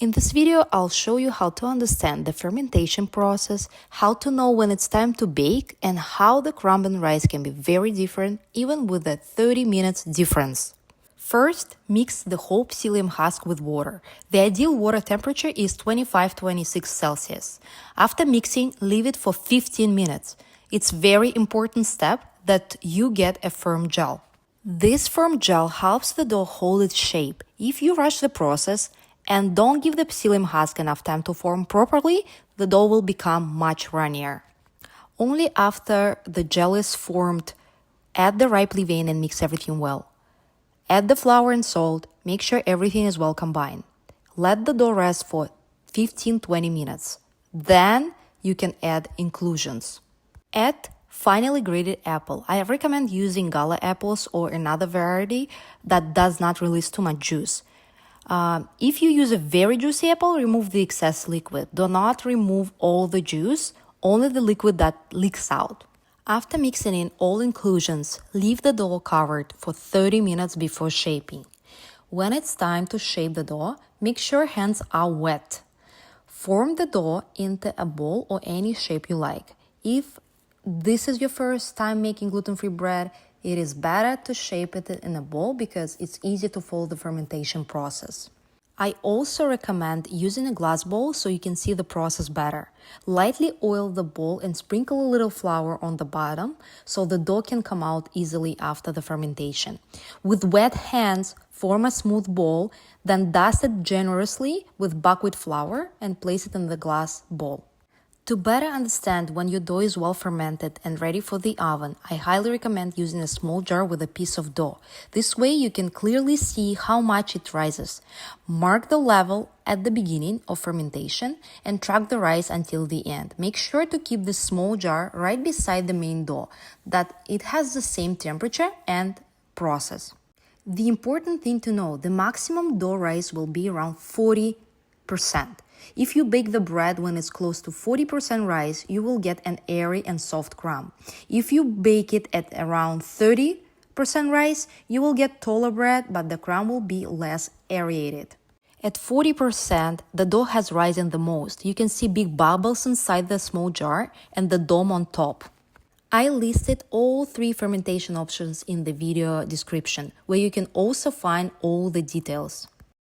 In this video, I'll show you how to understand the fermentation process, how to know when it's time to bake, and how the crumb and rice can be very different even with a 30 minutes difference. First, mix the whole psyllium husk with water. The ideal water temperature is 25-26 Celsius. After mixing, leave it for 15 minutes. It's a very important step that you get a firm gel. This firm gel helps the dough hold its shape. If you rush the process and don't give the psyllium husk enough time to form properly, the dough will become much runnier. Only after the gel is formed, add the ripe levain and mix everything well. Add the flour and salt, make sure everything is well combined. Let the dough rest for 15-20 minutes. Then you can add inclusions. Add finely grated apple. I recommend using gala apples or another variety that does not release too much juice. If you use a very juicy apple, remove the excess liquid. Do not remove all the juice, only the liquid that leaks out. After mixing in all inclusions, leave the dough covered for 30 minutes before shaping. When it's time to shape the dough, make sure hands are wet. Form the dough into a ball or any shape you like. If this is your first time making gluten-free bread, it is better to shape it in a bowl because it's easy to follow the fermentation process. I also recommend using a glass bowl so you can see the process better. Lightly oil the bowl and sprinkle a little flour on the bottom so the dough can come out easily after the fermentation. With wet hands, form a smooth ball, then dust it generously with buckwheat flour and place it in the glass bowl. To better understand when your dough is well fermented and ready for the oven, I highly recommend using a small jar with a piece of dough. This way you can clearly see how much it rises. Mark the level at the beginning of fermentation and track the rise until the end. Make sure to keep this small jar right beside the main dough, that it has the same temperature and process. The important thing to know, the maximum dough rise will be around 40%. If you bake the bread when it's close to 40% rise, you will get an airy and soft crumb. If you bake it at around 30% rise, you will get taller bread, but the crumb will be less aerated. At 40%, the dough has risen the most. You can see big bubbles inside the small jar and the dome on top. I listed all 3 fermentation options in the video description, where you can also find all the details.